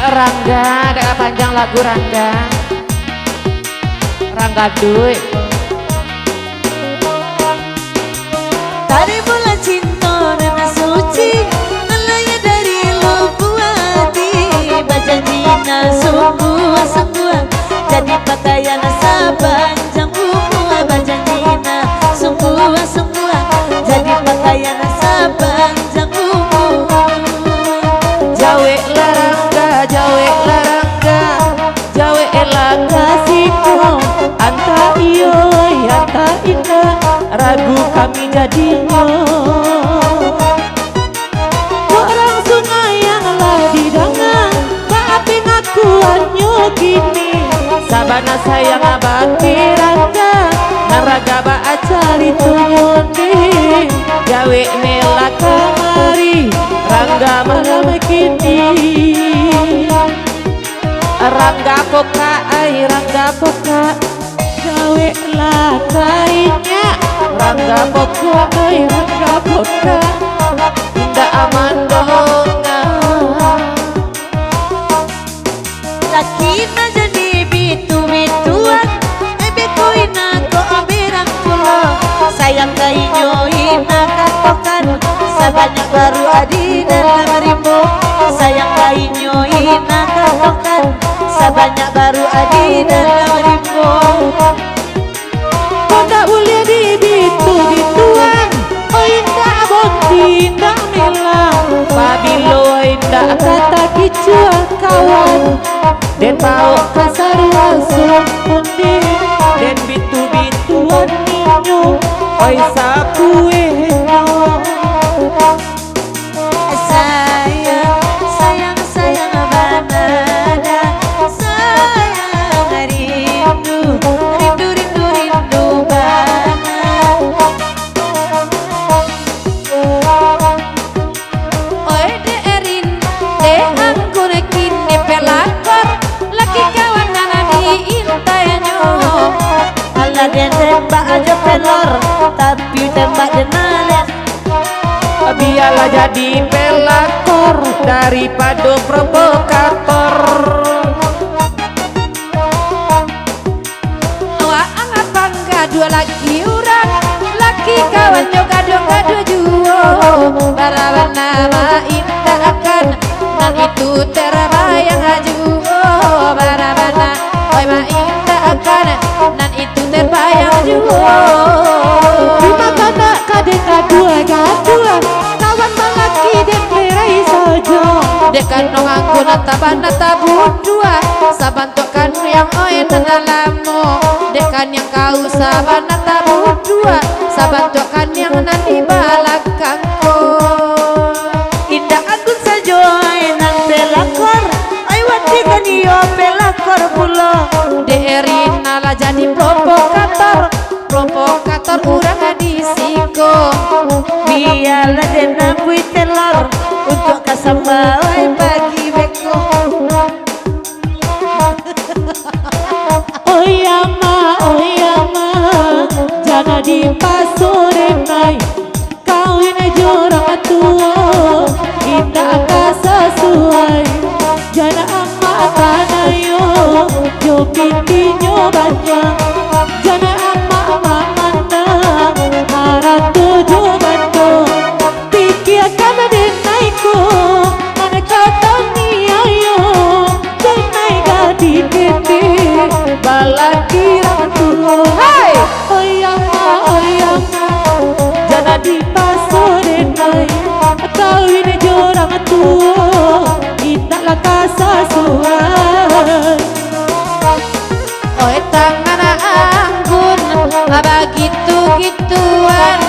Rangga, ada panjang lagu Rangga. Rangga Duy. Dari bulan cinta dan suci, nalaya dari lubuk hati, bajanjina sungguh-sungguh, jadi pakaian sepanjang umur. Bajanjina sungguh-sungguh, jadi pakaian sepanjang umur. Jawe larangga, jawe larangga, jawe elah kasihku. Anta iyo, anta ina, ragu kami jadinya. Orang sungai yang lah didangan, maafin aku anyo gini. Sabana sayang abati rangga, naraga ba acari tuyundi. Jawe nela kamari, rangga malam kini. Rangga poka, ay rangga poka, jawe lah kainya. Rangga poka, ay rangga poka, indah aman donga. Laki na jadi bitu-bituan, bekoina ko amirang pulo. Sayang kainyo ina katokan, sabanyak baru adi dalam rimbo. Sayang kainyo ina katokan, sabanyak baru adi dalam rimbo. Kondak ulia di bitu-bituan, oh indah bondi indah melang. Babilo indah kata kicua kawan, den mau kasarua surundi. Den bitu-bituan ninyo, oi sapue nyo. Sayang, sayang banana, sayang rindu, rindu, rindu, rindu banana. Oi de erin, de anggur kini pelakor, laki kawan nana di intayanyo. Alah dia tembak aja pelor, tapi tembak jenalet. Biarlah jadi pelakor daripada provokator. Wah anggapan gaduh lagi urang, laki kawan yo gaduh-gaduh juo. Barawan nama indah akan, nan itu terbayang ajuo. Barawana, oi ma indah akan, nan itu terbayang juo. Lima kana kadek gadua-gadua, kawan malaki dek lerai sojo. Dekan nong aku nataban natabun dua, saban tokan yang oe nanalamu. Dekan yang kau saban natabun dua, saban tokan yang nanti balakangku. Indah aku saja enak pelakor, ay wati kan iyo pelakor pulo. Derin nala jadi provokator, provokator urang disiko. Biarlah dia nabui telur untuk kasambawai pagi beko. Oh ya ma, jangan dipasore mai. Kawin jorang tua, indah sesuai. Jangan amat tanayo, jo pintinyo banyak. Jangan amat mamanda, harap tujuh bandung. Pikir kami denaiku, mana kata niayo. Denai gadi gede, balaki ratu. Hai, oh ya ma, jangan dipasore nai. Kawin jorang tua, indahlah kasasuan. Oi tangan anggun, begitu-gituan.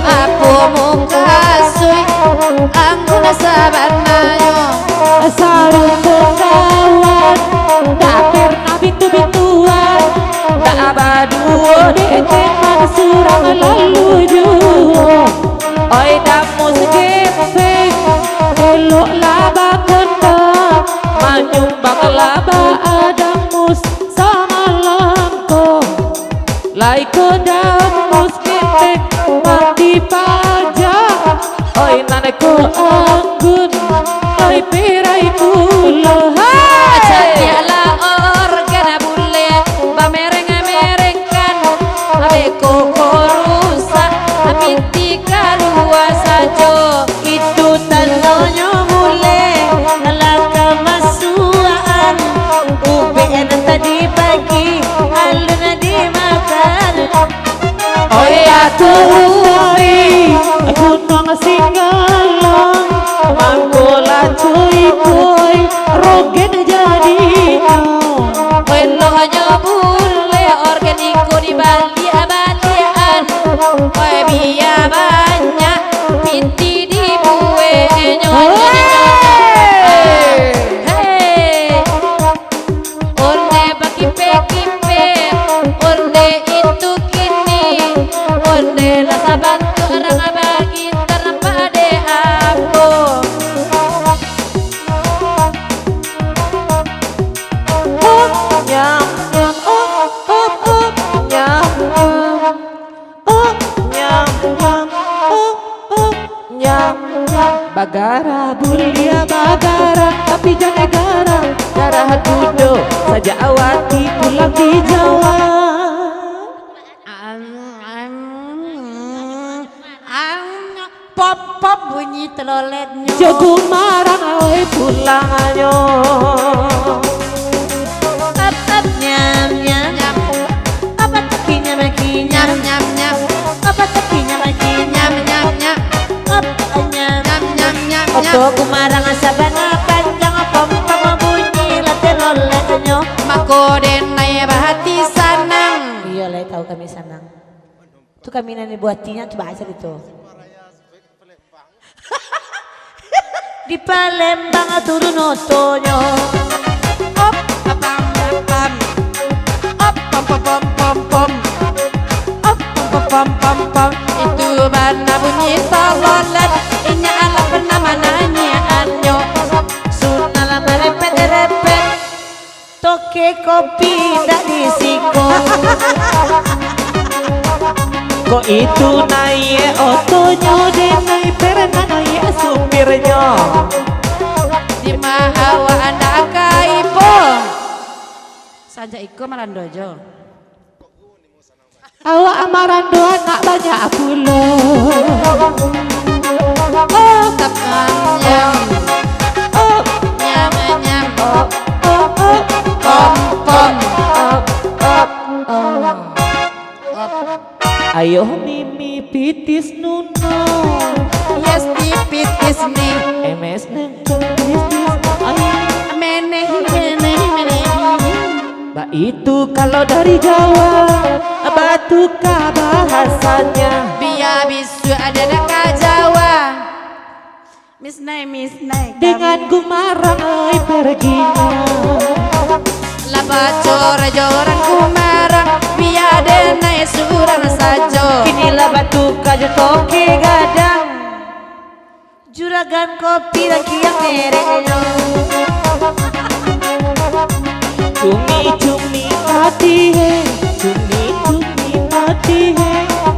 Aku muka sui, anggun sabanayo. Sarung kawan, tak pernah bitu-bituan. Tak abaduo deketan surang lalu juo. Oi damus gepeng, elok laba kena, manyumbang laba adamus sama lampu. Lai damus gepeng, mati pajak. Oi nane ko anggun, oi perai pulo. Urusai gunung singgalang mangkola cuy rogen jadi Welohnya bule organiko di balian Koe biya banyak pinti di bue nyonya Hei Orde bakipe-kipe Orde itu kini Orde rasa bantu orang bagi terpade aku nyam nyam nyam nyam nyam bagara bulia bagara tapi jangan negara darah kudo saja awati pulang di Jawa pop bunyi teloletnya jago marang oi pulang ayo nyam nyam nyam apa tekinya makinya nyam nyam nyam apa tekinya makinya nyam nyam nyam apa nyam nyam nyam nyam oto kumarang sabana panjang pompong bunyi laten loletnya makoden naya bahati sanang iya lah tahu kami sanang itu kami nani buatinya coba aja gitu di Palembang turun otonya op pam pam op pom pom pom pom pom op pom pom pom pom itu mana bunyi salolet inya ala bernama nanyaannya sunala merepet-repet toke kopi ndak disiko kok itu naik otonya dan naik pernah naik supirnya di mahawa anda kaipo saja iko malandojo awak amaran doa nak banyak pulo oh tap nyam nyam nyam pom pom ayo mimi pitis nuno yes pipitis nih MS neng pitis ayo meneh meneh meneh Mbak itu kalau dari Jawa batukah bahasanya biar bisu ada deka Jawa misnai dengan gumarang perginya laba cor-joran kumarang biar denai surang sajo inilah batuka jotoke gadang juragan kopi lagi yang merenya cumi-cumi hati he cumi-cumi hati he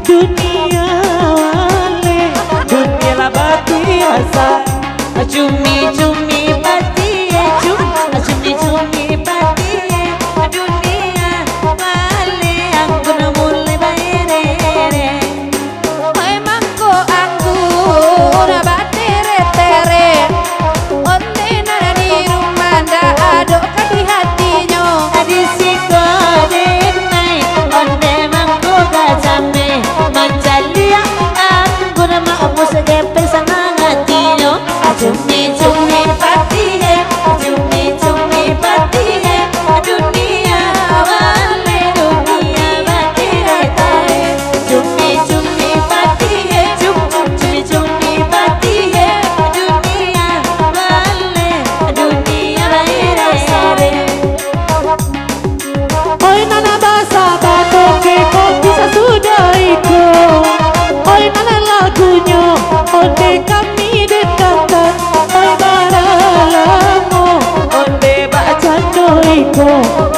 dunia wale dunia lah biasa cumi-cumi hati he cumi-cumi hati he dunia wale aku na mulai bayere hai mangko aku na batere-tere onde nana di rumah nda ado di hatinya adi siko denai onde mangko gajame manjalia aku na maamu segepeng sanang hatinya cumi-cumi hati he cumi-cumi hati he dunia wale dunia batere cumi-cumi hati he cumi-cumi hati he dunia wale dunia batere oi nana basa batoke kok bisa sudah iko oi nana lagunya onde kami dekatkan oi baralamu onde bacando iko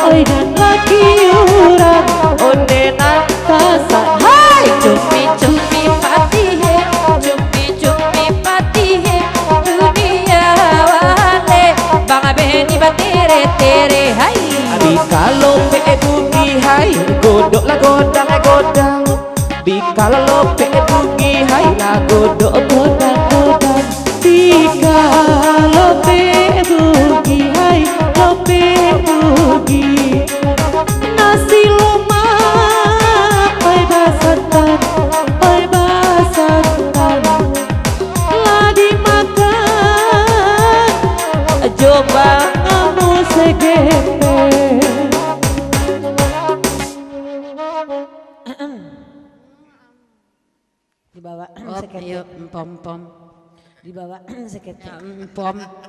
oi dan lagi urang onde natasan hai cumi-cumi patihe cumi-cumi patihe dunia wale bang beni batere-tere hai abi kalau pe bugi hai godok lah godang bi kalau lope bugi hai lah godok bi kalau pe bugi hai lope bugi nasi lemak oi basatan oi segete. Dibawa Oh, seketnya. iya, pom pom. Dibawa seketnya. Pom.